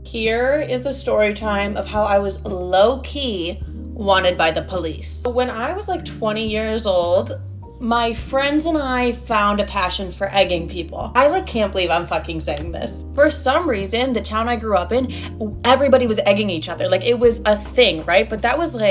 Here is the story time of how I was low-key wanted by the police. When I was like 20 years old, my friends and I found a passion for egging people. I can't believe I'm fucking saying this. For some reason, the town I grew up in, everybody was egging each other. It was a thing, right? But that was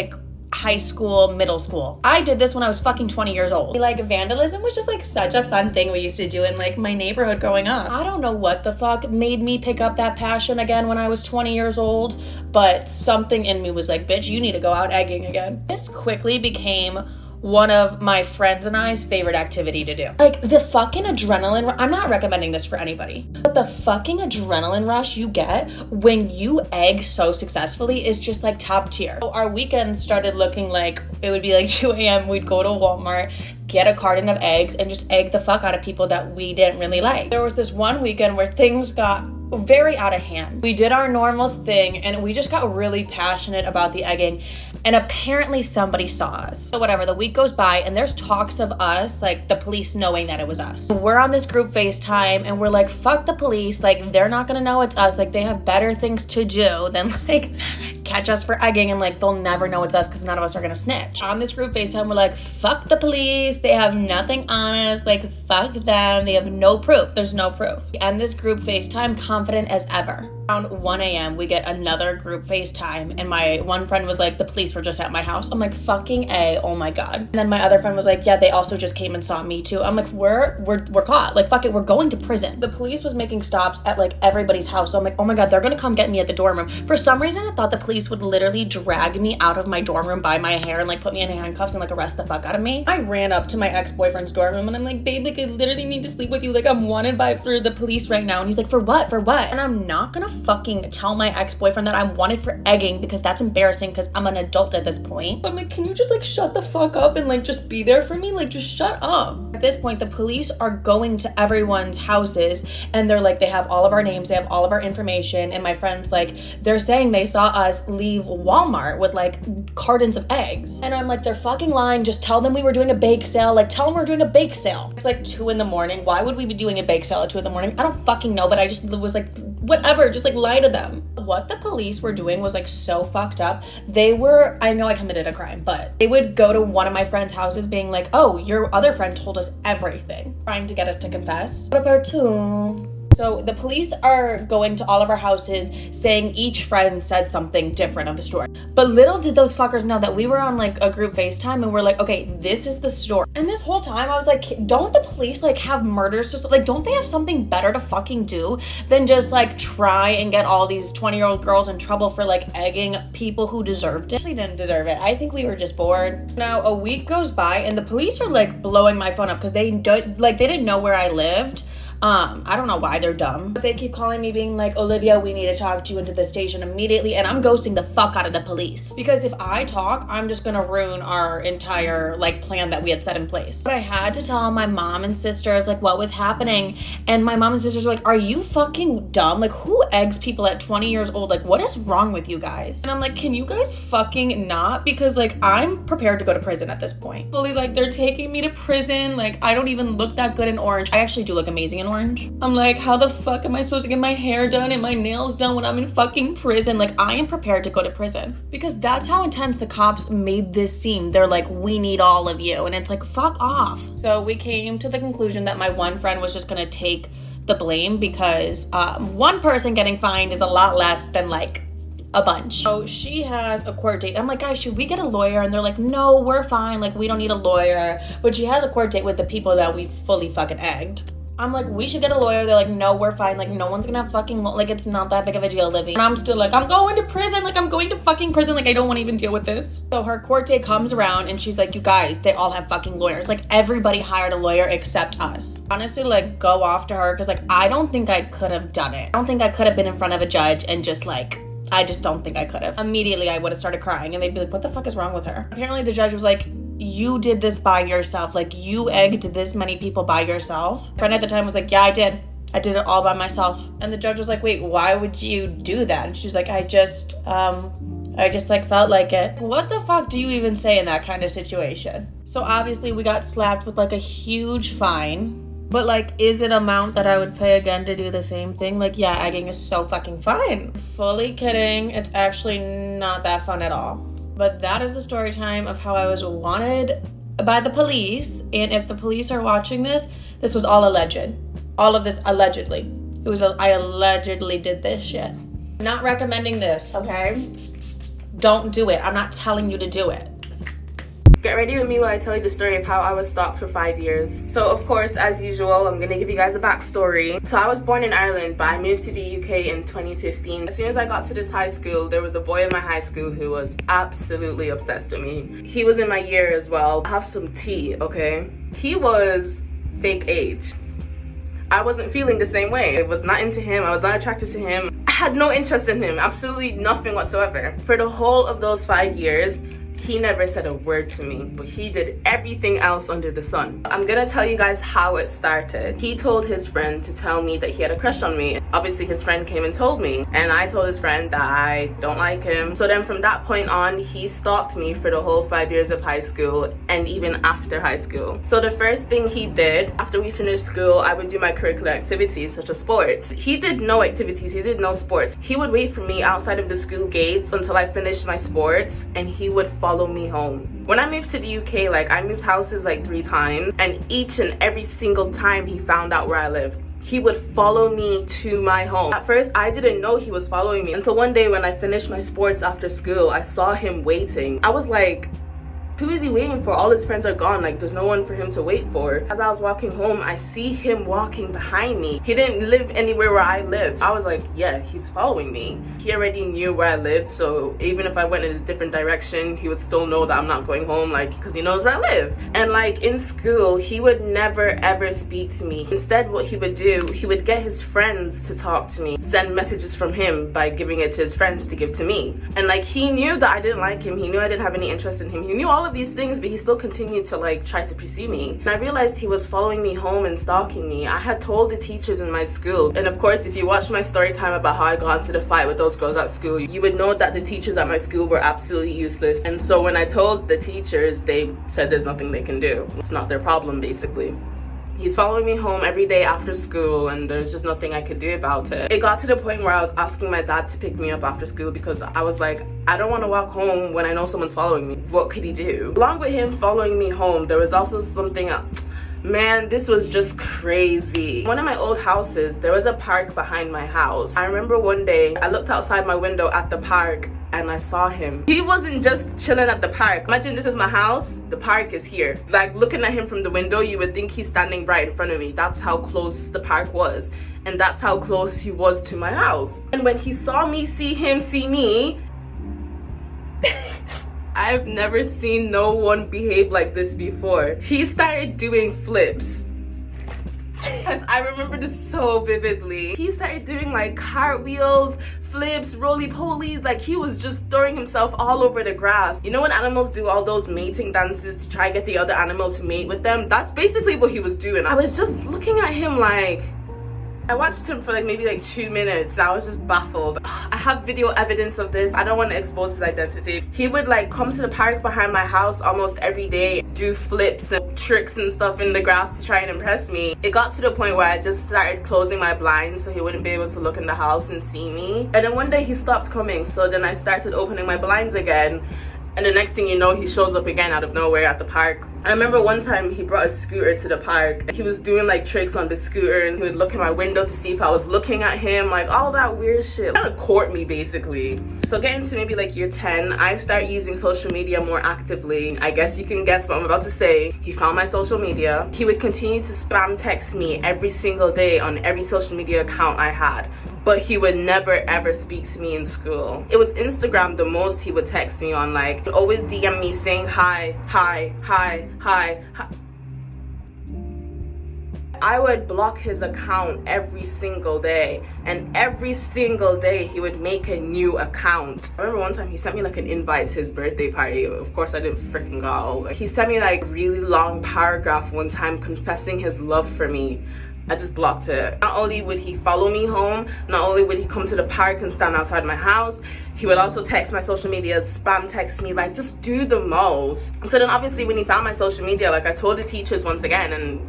high school, middle school. I did this when I was fucking 20 years old. Vandalism was just such a fun thing we used to do in my neighborhood growing up. I don't know what the fuck made me pick up that passion again when I was 20 years old, but something in me was like, bitch, you need to go out egging again. This quickly became one of my friends and I's favorite activity to do. The fucking adrenaline, I'm not recommending this for anybody, but the fucking adrenaline rush you get when you egg so successfully is just top tier. So our weekends started looking like it would be 2 a.m. We'd go to Walmart, get a carton of eggs, and just egg the fuck out of people that we didn't really like. There was this one weekend where things got very out of hand. We did our normal thing and we just got really passionate about the egging, and apparently somebody saw us. So whatever, the week goes by and there's talks of us, the police knowing that it was us. We're on this group FaceTime and we're like, fuck the police, they're not gonna know it's us, they have better things to do than catch us for egging, and they'll never know it's us because none of us are gonna snitch. On this group FaceTime, we're like, fuck the police, they have nothing on us, fuck them, they have no proof. There's no proof. We end this group FaceTime confident as ever. Around 1 a.m. we get another group FaceTime and my one friend was like, the police were just at my house. I'm like, fucking A, oh my God. And then my other friend was like, yeah, they also just came and saw me too. I'm like, we're caught. Fuck it, we're going to prison. The police was making stops at everybody's house. So I'm like, oh my God, they're gonna come get me at the dorm room. For some reason, I thought the police would literally drag me out of my dorm room by my hair and put me in handcuffs and arrest the fuck out of me. I ran up to my ex-boyfriend's dorm room and I'm like, babe, I literally need to sleep with you. I'm wanted for the police right now. And he's like, for what? For what? And I'm not gonna fucking tell my ex-boyfriend that I'm wanted for egging because that's embarrassing because I'm an adult at this point. I'm like, can you just shut the fuck up and just be there for me? Just shut up. At this point, the police are going to everyone's houses and they're they have all of our names, they have all of our information, and my friends they're saying they saw us leave Walmart with cartons of eggs. And I'm like, they're fucking lying. Just tell them we were doing a bake sale. Tell them we're doing a bake sale. It's 2 in the morning. Why would we be doing a bake sale at 2 in the morning? I don't fucking know, but I just was whatever, just lie to them. What the police were doing was so fucked up. I know I committed a crime, but they would go to one of my friends' houses being oh, your other friend told us everything, trying to get us to confess. What about two? So the police are going to all of our houses saying each friend said something different of the story. But little did those fuckers know that we were on a group FaceTime and we're okay, this is the story. And this whole time I was don't the police have murders? Just don't they have something better to fucking do than just try and get all these 20-year-old girls in trouble for egging people who deserved it? Actually didn't deserve it. I think we were just bored. Now a week goes by and the police are blowing my phone up because they didn't know where I lived. I don't know why, they're dumb. But they keep calling me being Olivia, we need to talk to you into the station immediately, and I'm ghosting the fuck out of the police. Because if I talk, I'm just gonna ruin our entire plan that we had set in place. But I had to tell my mom and sisters what was happening, and my mom and sisters were are you fucking dumb? Who eggs people at 20 years old? What is wrong with you guys? And I'm can you guys fucking not? Because I'm prepared to go to prison at this point. Fully they're taking me to prison. I don't even look that good in orange. I actually do look amazing in orange. I'm how the fuck am I supposed to get my hair done and my nails done when I'm in fucking prison? I am prepared to go to prison. Because that's how intense the cops made this seem. They're we need all of you. And it's fuck off. So we came to the conclusion that my one friend was just gonna take the blame because one person getting fined is a lot less than a bunch. So she has a court date. I'm guys, should we get a lawyer? And they're no, we're fine. We don't need a lawyer. But she has a court date with the people that we fully fucking egged. I'm we should get a lawyer. They're no, we're fine. No one's gonna fucking, it's not that big of a deal, Livy. And I'm still I'm going to prison. I'm going to fucking prison. I don't want to even deal with this. So her court date comes around and she's you guys, they all have fucking lawyers. Everybody hired a lawyer except us. Honestly, go off to her because I don't think I could have done it. I don't think I could have been in front of a judge and just I just don't think I could have. Immediately I would have started crying and they'd be what the fuck is wrong with her? Apparently the judge was you did this by yourself. You egged this many people by yourself. My friend at the time was yeah, I did it all by myself. And the judge was wait, why would you do that? And she's I just felt like it. What the fuck do you even say in that kind of situation? So obviously we got slapped with a huge fine. But like, is it an amount that I would pay again to do the same thing? Like, yeah, egging is so fucking fun. Fully kidding, it's actually not that fun at all. But that is the story time of how I was wanted by the police. And if the police are watching this, this was all alleged. All of this allegedly. It was I allegedly did this shit. Not recommending this, okay? Don't do it. I'm not telling you to do it. Get ready with me while I tell you the story of how I was stalked for 5 years. So of course, as usual, I'm gonna give you guys a backstory. So I was born in Ireland, but I moved to the UK in 2015. As soon as I got to this high school, there was a boy in my high school who was absolutely obsessed with me. He was in my year as well. Have some tea, okay? He was fake age. I wasn't feeling the same way. I was not into him. I was not attracted to him. I had no interest in him, absolutely nothing whatsoever. For the whole of those 5 years, he never said a word to me, but he did everything else under the sun. I'm gonna tell you guys how it started. He told his friend to tell me that he had a crush on me. Obviously, his friend came and told me, and I told his friend that I don't like him. So then from that point on, he stalked me for the whole 5 years of high school and even after high school. So the first thing he did, after we finished school, I would do my curricular activities such as sports. He did no activities, he did no sports. He would wait for me outside of the school gates until I finished my sports, and he would follow me home. When I moved to the UK, like, I moved houses like 3 times, and each and every single time he found out where I lived, he would follow me to my home. At first, I didn't know he was following me until one day when I finished my sports after school, I saw him waiting. I was like, who is he waiting for? All his friends are gone. Like, there's no one for him to wait for. As I was walking home, I see him walking behind me. He didn't live anywhere where I lived. I was like, yeah, he's following me. He already knew where I lived, so even if I went in a different direction, he would still know that I'm not going home, like, because he knows where I live. And like, in school, he would never ever speak to me. Instead, what he would do, he would get his friends to talk to me, send messages from him by giving it to his friends to give to me. And like, he knew that I didn't like him. He knew I didn't have any interest in him. He knew all of these things, but he still continued to like try to pursue me. And I realized he was following me home and stalking me. I had told the teachers in my school, and of course, if you watch my story time about how I got into the fight with those girls at school, you would know that the teachers at my school were absolutely useless. And so when I told the teachers, they said there's nothing they can do. It's not their problem, basically. He's following me home every day after school, and there's just nothing I could do about it. It got to the point where I was asking my dad to pick me up after school because I was like, I don't want to walk home when I know someone's following me. What could he do? Along with him following me home, there was also something else. Man, this was just crazy. One of my old houses, there was a park behind my house. I remember one day, I looked outside my window at the park and I saw him. He wasn't just chilling at the park. Imagine this is my house, the park is here. Like, looking at him from the window, you would think he's standing right in front of me. That's how close the park was. And that's how close he was to my house. And when he saw me see him see me, I've never seen no one behave like this before. He started doing flips. I remember this so vividly. He started doing like cartwheels, flips, roly-polies, like he was just throwing himself all over the grass. You know when animals do all those mating dances to try to get the other animal to mate with them? That's basically what he was doing. I was just looking at him like, I watched him for like maybe like 2 minutes. I was just baffled. I have video evidence of this. I don't want to expose his identity. He would like come to the park behind my house almost every day, do flips and tricks and stuff in the grass to try and impress me. It got to the point where I just started closing my blinds so he wouldn't be able to look in the house and see me. And then one day he stopped coming, so then I started opening my blinds again. And the next thing you know, he shows up again out of nowhere at the park. I remember one time he brought a scooter to the park. He was doing like tricks on the scooter, and he would look in my window to see if I was looking at him, like all that weird shit. Kind of court me basically. So getting to maybe like year 10, I start using social media more actively. I guess you can guess what I'm about to say. He found my social media. He would continue to spam text me every single day on every social media account I had. But he would never ever speak to me in school. It was Instagram the most he would text me on. Like, he would always DM me saying hi, hi, hi, hi, hi. I would block his account every single day, and every single day he would make a new account. I remember one time he sent me like an invite to his birthday party. Of course I didn't freaking go. He sent me like a really long paragraph one time confessing his love for me. I just blocked it. Not only would he follow me home, not only would he come to the park and stand outside my house, he would also text my social media, spam text me, like just do the most. So then obviously when he found my social media, like I told the teachers once again, and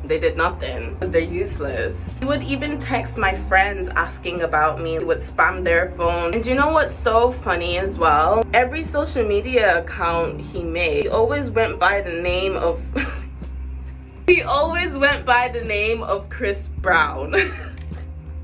They did nothing because they're useless. He would even text my friends asking about me. He would spam their phone. And you know what's so funny as well? Every social media account he made, he always went by the name of he always went by the name of Chris Brown.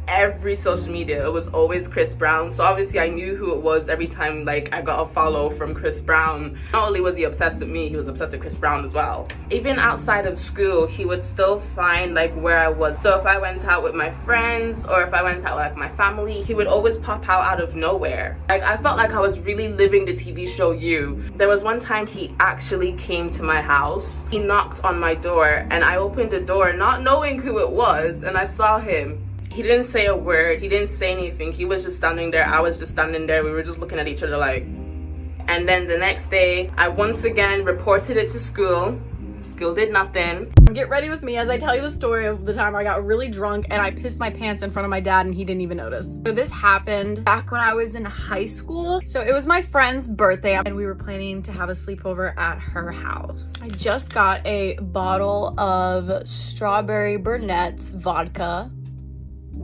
Every social media, it was always Chris Brown. So obviously I knew who it was every time like I got a follow from Chris Brown. Not only was he obsessed with me, he was obsessed with Chris Brown as well. Even outside of school, he would still find like where I was. So if I went out with my friends or if I went out with like my family, he would always pop out of nowhere. Like I felt like I was really living the TV show You. There was one time he actually came to my house. He knocked on my door and I opened the door not knowing who it was, and I saw him. He didn't say a word, he didn't say anything. He was just standing there, I was just standing there. We were just looking at each other like. And then the next day, I once again reported it to school. School did nothing. Get ready with me as I tell you the story of the time I got really drunk and I pissed my pants in front of my dad and he didn't even notice. So this happened back when I was in high school. So it was my friend's birthday and we were planning to have a sleepover at her house. I just got a bottle of strawberry Burnett's vodka.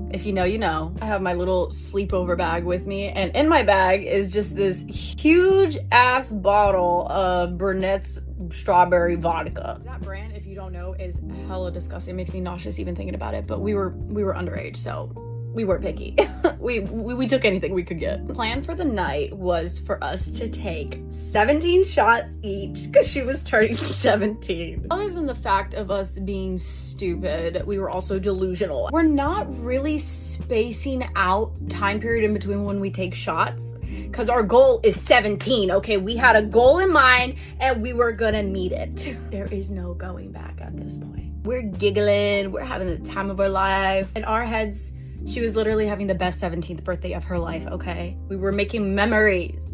If you know, you know. I have my little sleepover bag with me, and in my bag is just this huge ass bottle of Burnett's strawberry vodka. That brand, if you don't know, is hella disgusting. It makes me nauseous even thinking about it, but we were underage, so we weren't picky. we took anything we could get. The plan for the night was for us to take 17 shots each because she was turning 17. Other than the fact of us being stupid, we were also delusional. We're not really spacing out time period in between when we take shots because our goal is 17, okay? We had a goal in mind and we were gonna meet it. There is no going back at this point. We're giggling, we're having the time of our life. In our heads, she was literally having the best 17th birthday of her life, okay? We were making memories.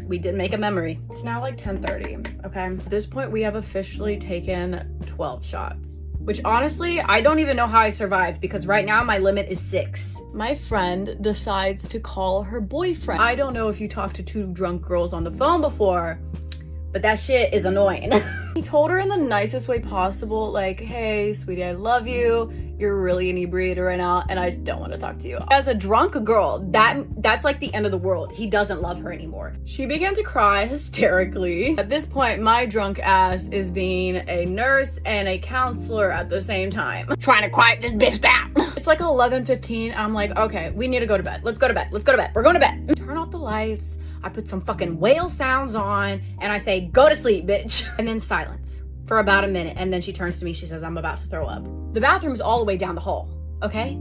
We did make a memory. It's now like 10:30, okay? At this point, we have officially taken 12 shots, which honestly, I don't even know how I survived because right now my limit is 6. My friend decides to call her boyfriend. I don't know if you talked to 2 drunk girls on the phone before, but that shit is annoying. He told her in the nicest way possible, like, hey, sweetie, I love you. You're really inebriated right now, and I don't want to talk to you. As a drunk girl, that's like the end of the world. He doesn't love her anymore. She began to cry hysterically. At this point, my drunk ass is being a nurse and a counselor at the same time. I'm trying to quiet this bitch down. It's like 11:15. I'm like, okay, we need to go to bed. Let's go to bed. Let's go to bed. We're going to bed. Turn off the lights. I put some fucking whale sounds on and I say, go to sleep, bitch. And then silence for about a minute. And then she turns to me, she says, I'm about to throw up. The bathroom's all the way down the hall, okay?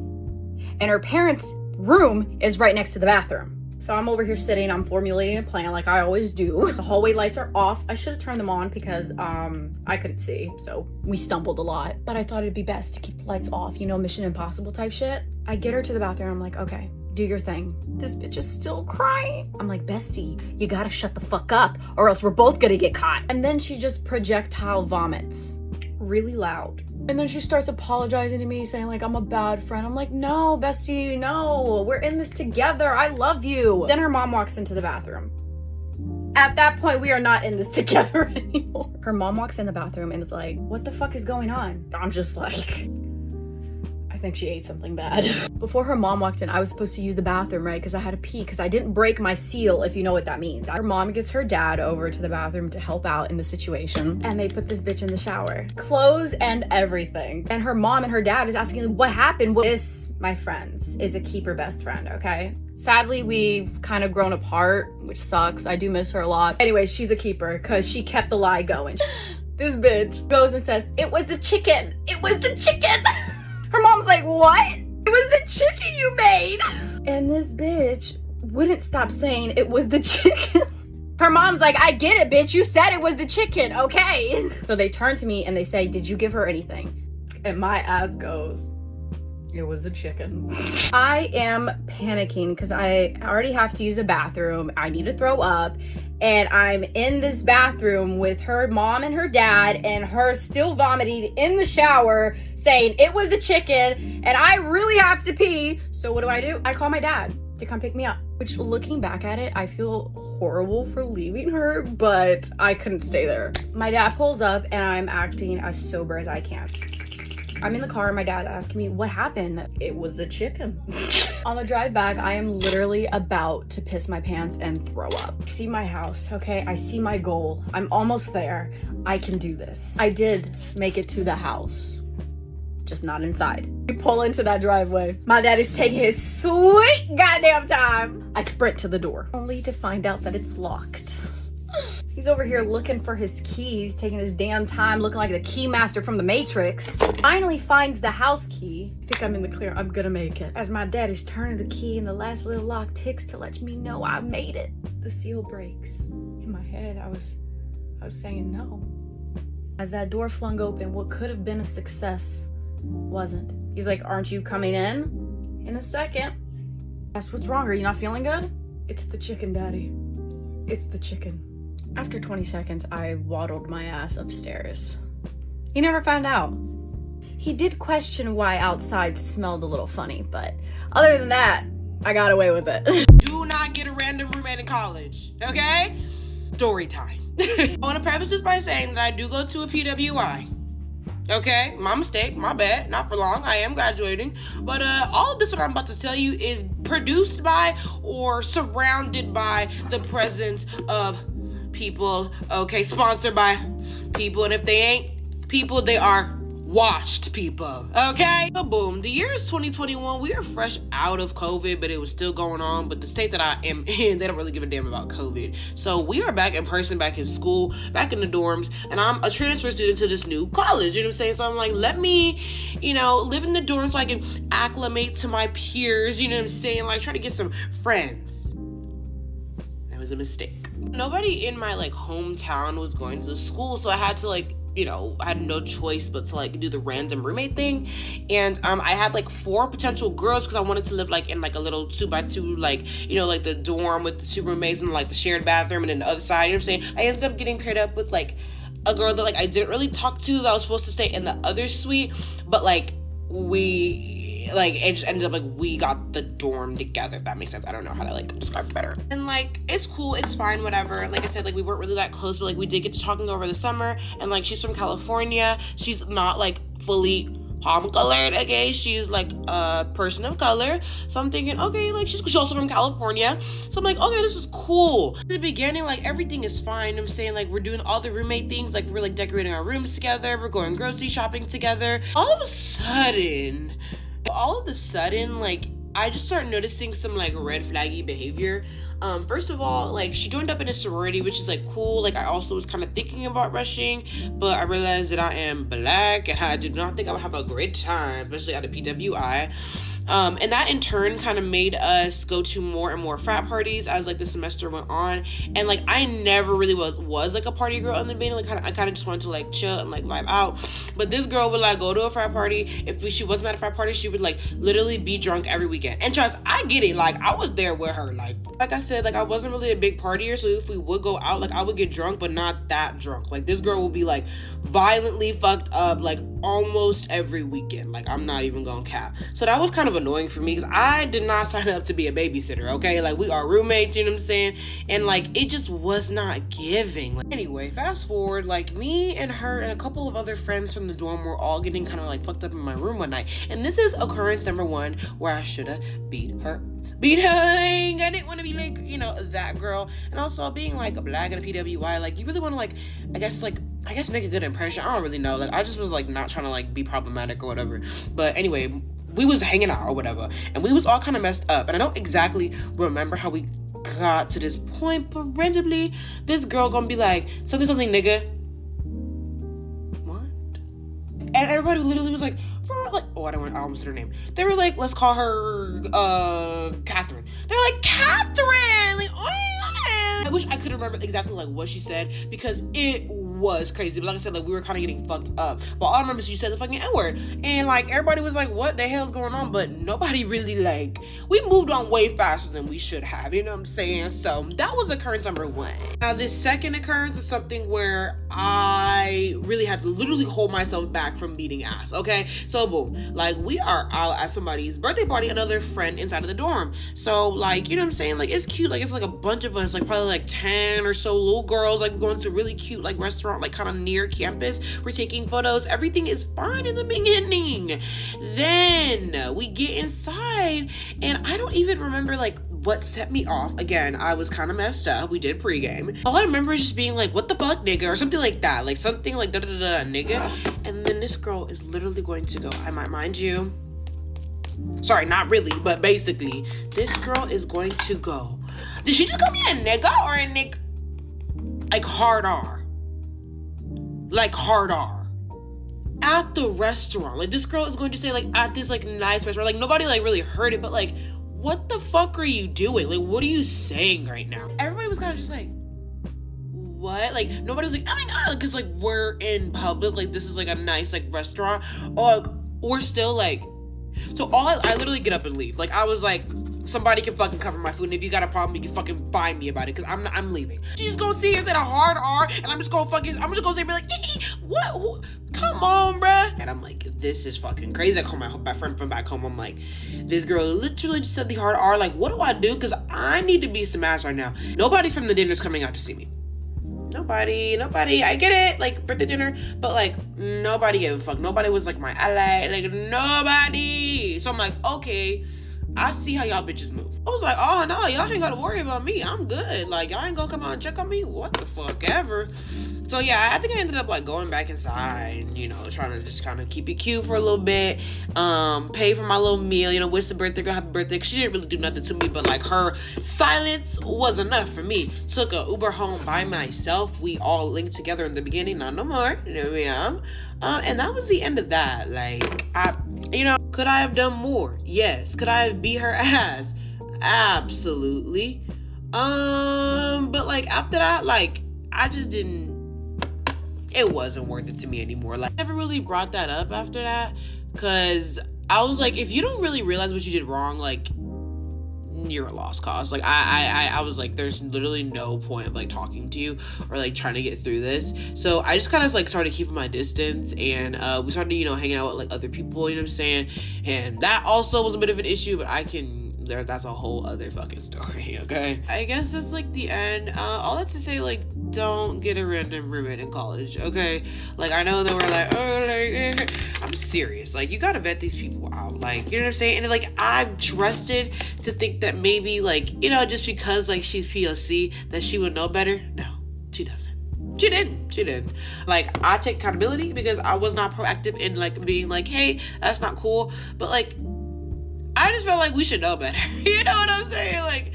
And her parents' room is right next to the bathroom. So I'm over here sitting, I'm formulating a plan like I always do. The hallway lights are off. I should have turned them on because I couldn't see, so we stumbled a lot. But I thought it'd be best to keep the lights off, you know, Mission Impossible type shit. I get her to the bathroom, I'm like, okay, do your thing. This bitch is still crying. I'm like, bestie, you gotta shut the fuck up or else we're both gonna get caught. And then she just projectile vomits really loud. And then she starts apologizing to me, saying like, I'm a bad friend. I'm like, no, bestie, no, we're in this together. I love you. Then her mom walks into the bathroom. At that point, we are not in this together anymore. Her mom walks in the bathroom and is like, what the fuck is going on? I'm just like, I think she ate something bad. Before her mom walked in, I was supposed to use the bathroom, right? Because I had to pee, because I didn't break my seal, if you know what that means. Her mom gets her dad over to the bathroom to help out in the situation, and they put this bitch in the shower. Clothes and everything. And her mom and her dad is asking, what happened? This, my friends, is a keeper best friend, okay? Sadly, we've kind of grown apart, which sucks. I do miss her a lot. Anyway, she's a keeper, because she kept the lie going. This bitch goes and says, it was the chicken. It was the chicken. Her mom's like, what? It was the chicken you made. And this bitch wouldn't stop saying it was the chicken. Her mom's like, I get it, bitch. You said it was the chicken, okay? So they turn to me and they say, did you give her anything? And my ass goes, it was the chicken. I am panicking because I already have to use the bathroom. I need to throw up. And I'm in this bathroom with her mom and her dad and her still vomiting in the shower saying it was the chicken and I really have to pee. So what do? I call my dad to come pick me up, which looking back at it, I feel horrible for leaving her, but I couldn't stay there. My dad pulls up and I'm acting as sober as I can. I'm in the car and my dad asking me, what happened? It was a chicken. On the drive back, I am literally about to piss my pants and throw up. I see my house, okay? I see my goal. I'm almost there. I can do this. I did make it to the house, just not inside. We pull into that driveway. My daddy's taking his sweet goddamn time. I sprint to the door, only to find out that it's locked. He's over here looking for his keys, taking his damn time, looking like the key master from the Matrix. Finally finds the house key. I think I'm in the clear. I'm gonna make it. As my dad is turning the key and the last little lock ticks to let me know I made it. The seal breaks. In my head, I was saying no. As that door flung open, what could have been a success wasn't. He's like, aren't you coming in? In a second. That's what's wrong. Are you not feeling good? It's the chicken, Daddy. It's the chicken. After 20 seconds, I waddled my ass upstairs. He never found out. He did question why outside smelled a little funny, but other than that, I got away with it. Do not get a random roommate in college, okay? Story time. I want to preface this by saying that I do go to a PWI. Okay, my mistake, my bad, not for long, I am graduating. But all of this, what I'm about to tell you, is produced by or surrounded by the presence of people, okay, sponsored by people, and if they ain't people, they are watched people, okay? So boom, the year is 2021. We are fresh out of COVID, but it was still going on. But the state that I am in, they don't really give a damn about COVID. So we are back in person, back in school, back in the dorms, and I'm a transfer student to this new college, you know what I'm saying? So I'm like, let me, live in the dorms so I can acclimate to my peers, you know what I'm saying? Like, try to get some friends. That was a mistake. Nobody in my hometown was going to the school, so I had to I had no choice but to do the random roommate thing. And I had 4 potential girls because I wanted to live in a little 2x2 the dorm with the 2 roommates and the shared bathroom, and then the other side, you know what I'm saying? I ended up getting paired up with a girl that I didn't really talk to, that I was supposed to stay in the other suite, but we it just ended up we got the dorm together, if that makes sense. I don't know how to describe it better. And it's cool, it's fine, whatever. Like I said, we weren't really that close, but we did get to talking over the summer. And she's from California. She's not fully palm colored, okay? She's a person of color. So I'm thinking, okay, she's also from California. So I'm okay, this is cool. In the beginning, everything is fine. I'm saying we're doing all the roommate things, we're decorating our rooms together, we're going grocery shopping together. All of a sudden, I just started noticing some red flaggy behavior. First of all, she joined up in a sorority, which is cool. I also was kind of thinking about rushing, but I realized that I am black and I did not think I would have a great time, especially at a PWI. And that in turn kind of made us go to more and more frat parties as the semester went on. And I never really was a party girl in the beginning. I kind of just wanted to chill and vibe out. But this girl would go to a frat party. If she wasn't at a frat party, she would literally be drunk every weekend. And trust, I get it. I was there with her. Like I said, I wasn't really a big partier, so if we would go out, I would get drunk, but not that drunk. This girl would be violently fucked up almost every weekend. I'm not even gonna cap. So that was kind of annoying for me because I did not sign up to be a babysitter, okay? We are roommates, you know what I'm saying? And it just was not giving. Anyway, fast forward, me and her and a couple of other friends from the dorm were all getting kind of fucked up in my room one night. And this is occurrence number 1 where I should have beat her. I didn't want to be that girl. And also being a black and a PWI, you really want to I guess make a good impression. I don't really know. I just was not trying to be problematic or whatever. But anyway, we was hanging out or whatever, and we was all kind of messed up. And I don't exactly remember how we got to this point, but randomly this girl gonna be something nigga. What? And everybody literally was I almost said her name. They were let's call her Catherine. They're Catherine, oh yeah. I wish I could remember exactly what she said because it was crazy. But like I said, we were kind of getting fucked up. But all I remember is she said the fucking N-word. And everybody was what the hell's going on? But nobody really we moved on way faster than we should have, you know what I'm saying? So that was occurrence number 1. Now this second occurrence is something where I really had to literally hold myself back from beating ass, okay? So boom, we are out at somebody's birthday party, another friend inside of the dorm. So you know what I'm saying? It's cute. It's a bunch of us, probably 10 or so little girls, going to a really cute restaurant restaurant like kind of near campus. We're taking photos. Everything is fine in the beginning. Then we get inside and I don't even remember like what set me off. Again, I was kind of messed up. We did pregame. All I remember is just being like, what the fuck, nigga? Or something like that. Like something like da-da-da-da, nigga. And then this girl is literally going to go, I might mind you. Sorry, not really, but basically, this girl is going to go. Did she just call me a nigga or a nick? Like hard R. Like hard R. At the restaurant. Like this girl is going to say like at this like nice restaurant. Like nobody like really heard it, but like, what the fuck are you doing? Like, what are you saying right now? Everybody was kind of just like, what? Like, nobody was like, oh my God, because like, we're in public. Like, this is like a nice like restaurant. Or we're still like, so I literally get up and leave. Like, I was like, somebody can fucking cover my food. And if you got a problem, you can fucking find me about it. Because I'm leaving. She's gonna see us at a hard R. And I'm just gonna say, be like, what? Come on, bruh. And I'm like, this is fucking crazy. I call my friend from back home. I'm like, this girl literally just said the hard R. Like, what do I do? Because I need to be smashed right now. Nobody from the dinner's coming out to see me. Nobody. I get it. Like, birthday dinner. But, like, nobody gave a fuck. Nobody was, like, my ally. Like, nobody. So I'm like, okay, I see how y'all bitches move. I was like, oh, no, y'all ain't got to worry about me. I'm good. Like, y'all ain't gonna come out and check on me? What the fuck ever. So, yeah, I think I ended up, like, going back inside, you know, trying to just kind of keep it cute for a little bit, pay for my little meal, you know, wish the birthday girl happy birthday, because she didn't really do nothing to me, but, like, her silence was enough for me. Took a Uber home by myself. We all linked together in the beginning, not no more, you know, yeah. And that was the end of that. Like, could I have done more? Yes. Could I have beat her ass? Absolutely. But, like, after that, like, I just didn't, it wasn't worth it to me anymore. Like, I never really brought that up after that, because I was like, if you don't really realize what you did wrong, like, you're a lost cause. Like, I was like, there's literally no point of, like, talking to you or, like, trying to get through this. So I just kind of, like, started keeping my distance, and we started, you know, hanging out with, like, other people, you know what I'm saying? And that also was a bit of an issue, but that's a whole other fucking story, okay? I guess that's, like, the end. All that to say, like, don't get a random roommate in college, okay? Like, I know that we're like, oh, like, I'm serious. Like, you gotta vet these people out. Like, you know what I'm saying? And, like, I'm trusted to think that maybe, like, you know, just because, like, she's POC, that she would know better. No, she doesn't. She didn't. Like, I take accountability because I was not proactive in, like, being like, hey, that's not cool. But, like, I just felt like we should know better. You know what I'm saying? Like,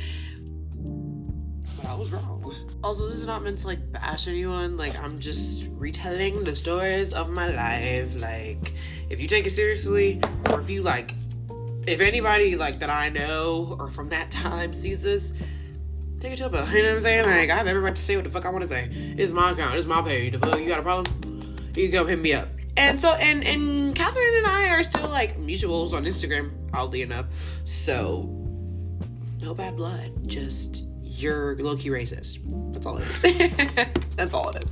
but I was wrong. Also, this is not meant to, like, bash anyone. Like, I'm just retelling the stories of my life. Like, if you take it seriously, or if you, like, if anybody, like, that I know or from that time sees this, take it to a bill. You know what I'm saying? Like, I have every right to say what the fuck I want to say. It's my account. It's my page. The fuck, you got a problem? You can come hit me up. And so, and Catherine and I are still, like, mutuals on Instagram, oddly enough. So, no bad blood. Just, you're low-key racist. That's all it is. That's all it is.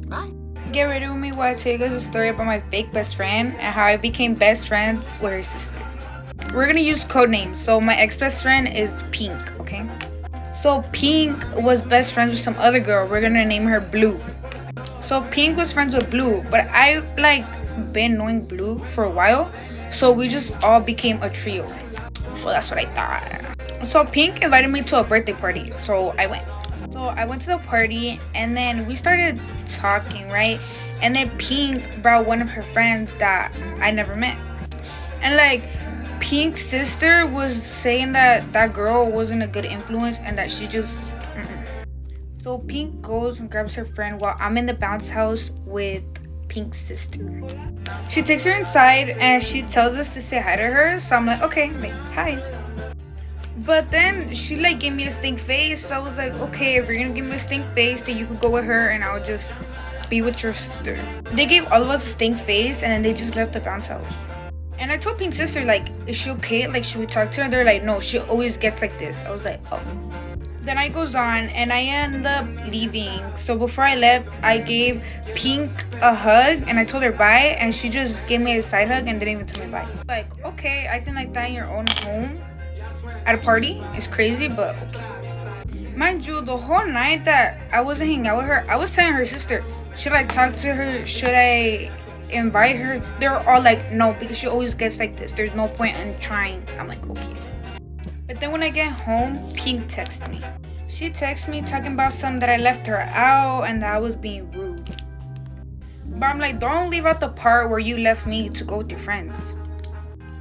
Bye. Get ready with me while I tell you guys a story about my fake best friend and how I became best friends with her sister. We're gonna use code names. So, my ex-best friend is Pink, okay? So, Pink was best friends with some other girl. We're gonna name her Blue. So Pink was friends with Blue, but I like been knowing Blue for a while, so we just all became a trio. Well, that's what I thought. So Pink invited me to a birthday party, so I went. So I went to the party, and then we started talking, right? And then Pink brought one of her friends that I never met, and like Pink's sister was saying that that girl wasn't a good influence and that she just. So Pink goes and grabs her friend while I'm in the bounce house with Pink's sister. She takes her inside and she tells us to say hi to her. So I'm like, okay, like, hi. But then she like gave me a stink face. So I was like, okay, if you're gonna give me a stink face, then you could go with her and I'll just be with your sister. They gave all of us a stink face and then they just left the bounce house. And I told Pink's sister, like, is she okay? Like, should we talk to her? And they're like, no, she always gets like this. I was like, oh. Then I goes on and I end up leaving. So before I left, I gave Pink a hug and I told her bye, and she just gave me a side hug and didn't even tell me bye. Like, okay, acting like that in your own home at a party is crazy, but okay. Mind you, the whole night that I wasn't hanging out with her, I was telling her sister, Should I talk to her? Should I invite her? They're all like, no, because she always gets like this. There's no point in trying. I'm like, okay. But then when I get home, Pink texts me. She texts me talking about something that I left her out and that I was being rude. But I'm like, don't leave out the part where you left me to go with your friends.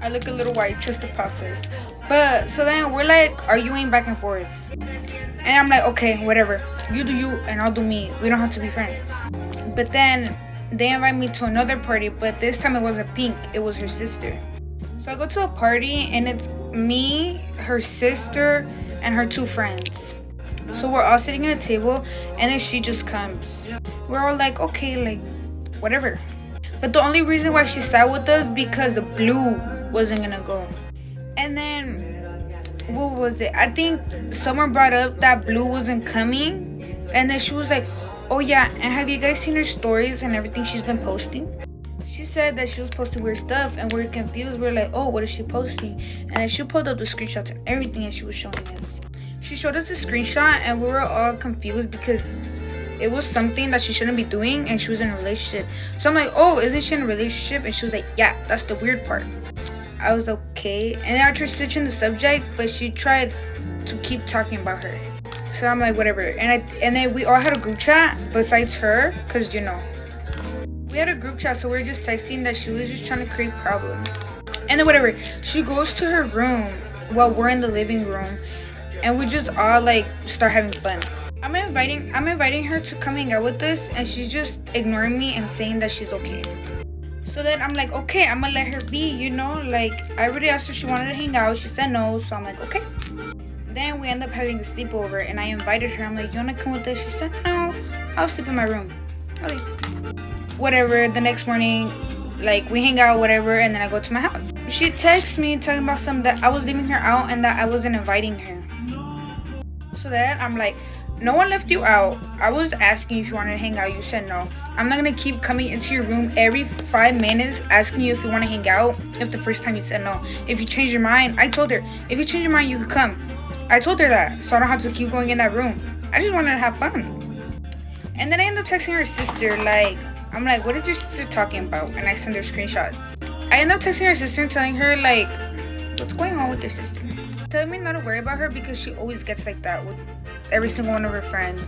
I look a little white, trust the process. But so then we're like arguing back and forth. And I'm like, okay, whatever. You do you and I'll do me. We don't have to be friends. But then they invite me to another party, but this time it wasn't Pink, it was her sister. So I go to a party and it's me, her sister, and her 2 friends. So we're all sitting at a table and then she just comes. We're all like, okay, like, whatever. But the only reason why she sat with us because Blue wasn't gonna go. And then, what was it? I think someone brought up that Blue wasn't coming. And then she was like, oh yeah, and have you guys seen her stories and everything she's been posting? She said that she was posting weird stuff and we're confused. We're like, oh, what is she posting? And then she pulled up the screenshots and everything and she was showing us. She showed us the screenshot and we were all confused because it was something that she shouldn't be doing and she was in a relationship. So I'm like, oh, isn't she in a relationship? And she was like, yeah, that's the weird part. I was okay. And then I tried switching the subject, but she tried to keep talking about her. So I'm like, whatever. And then we all had a group chat besides her, because, you know, we had a group chat, so we were just texting that she was just trying to create problems. And then whatever, she goes to her room while we're in the living room, and we just all like start having fun. I'm inviting her to come hang out with us, and she's just ignoring me and saying that she's okay. So then I'm like, okay, I'm gonna let her be, you know, like I already asked her if she wanted to hang out. She said no, so I'm like, okay. Then we end up having a sleepover and I invited her. I'm like, you wanna come with us? She said no, I'll sleep in my room. Okay. Whatever, the next morning, like we hang out, whatever, and then I go to my house. She texts me talking about something that I was leaving her out and that I wasn't inviting her. So then I'm like, no one left you out. I was asking if you wanted to hang out. You said no. I'm not gonna keep coming into your room every 5 minutes asking you if you want to hang out if the first time you said no. If you change your mind, I told her, if you change your mind, you could come. I told her that, so I don't have to keep going in that room. I just wanted to have fun. And then I end up texting her sister, like, I'm like, what is your sister talking about? And I send her screenshots. I end up texting her sister and telling her, like, what's going on with your sister? Telling me not to worry about her because she always gets like that with every single one of her friends.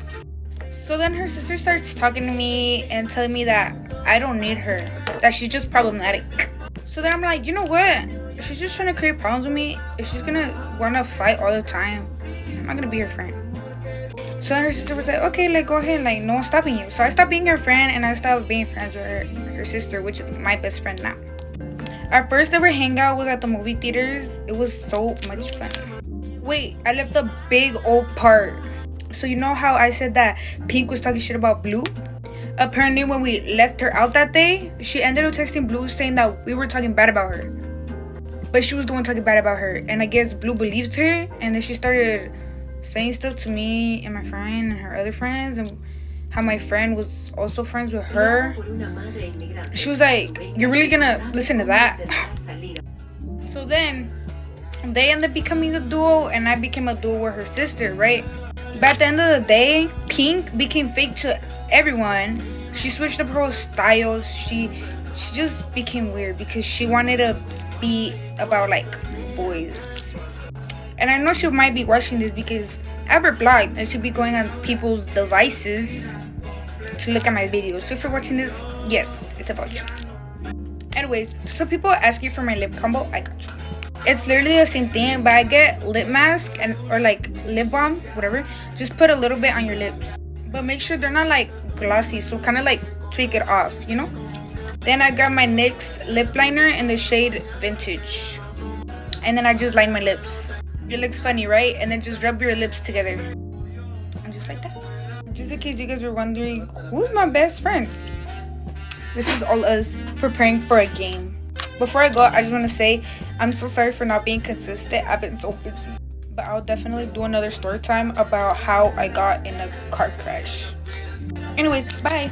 So then her sister starts talking to me and telling me that I don't need her, that she's just problematic. So then I'm like, you know what? She's just trying to create problems with me. If she's gonna wanna fight all the time, I'm not gonna be her friend. So her sister was like, okay, like go ahead, like no one's stopping you. So I stopped being her friend and I stopped being friends with her sister, which is my best friend now. Our first ever hangout was at the movie theaters. It was so much fun. Wait, I left a big old part. So you know how I said that Pink was talking shit about Blue? Apparently when we left her out that day, she ended up texting Blue saying that we were talking bad about her. But she was the one talking bad about her. And I guess Blue believed her. And then she started saying stuff to me and my friend and her other friends. And how my friend was also friends with her. She was like, you're really gonna listen to that? So then they ended up becoming a duo and I became a duo with her sister, right? But at the end of the day, Pink became fake to everyone. She switched up her whole style. She just became weird because she wanted to be about like boys. And I know she might be watching this because I have her blocked and she'll be going on people's devices to look at my videos. So if you're watching this, yes, it's about you. Anyways, some people ask you for my lip combo, I got you. It's literally the same thing, but I get lip mask and or like lip balm, whatever. Just put a little bit on your lips, but make sure they're not like glossy, so kind of like tweak it off, you know. Then I grab my NYX lip liner in the shade Vintage, and then I just line my lips. It looks funny, right? And then just rub your lips together, and just like that. Just in case you guys were wondering, who's my best friend? This is all us preparing for a game. Before I go, I just want to say I'm so sorry for not being consistent. I've been so busy. But I'll definitely do another story time about how I got in a car crash. Anyways, bye.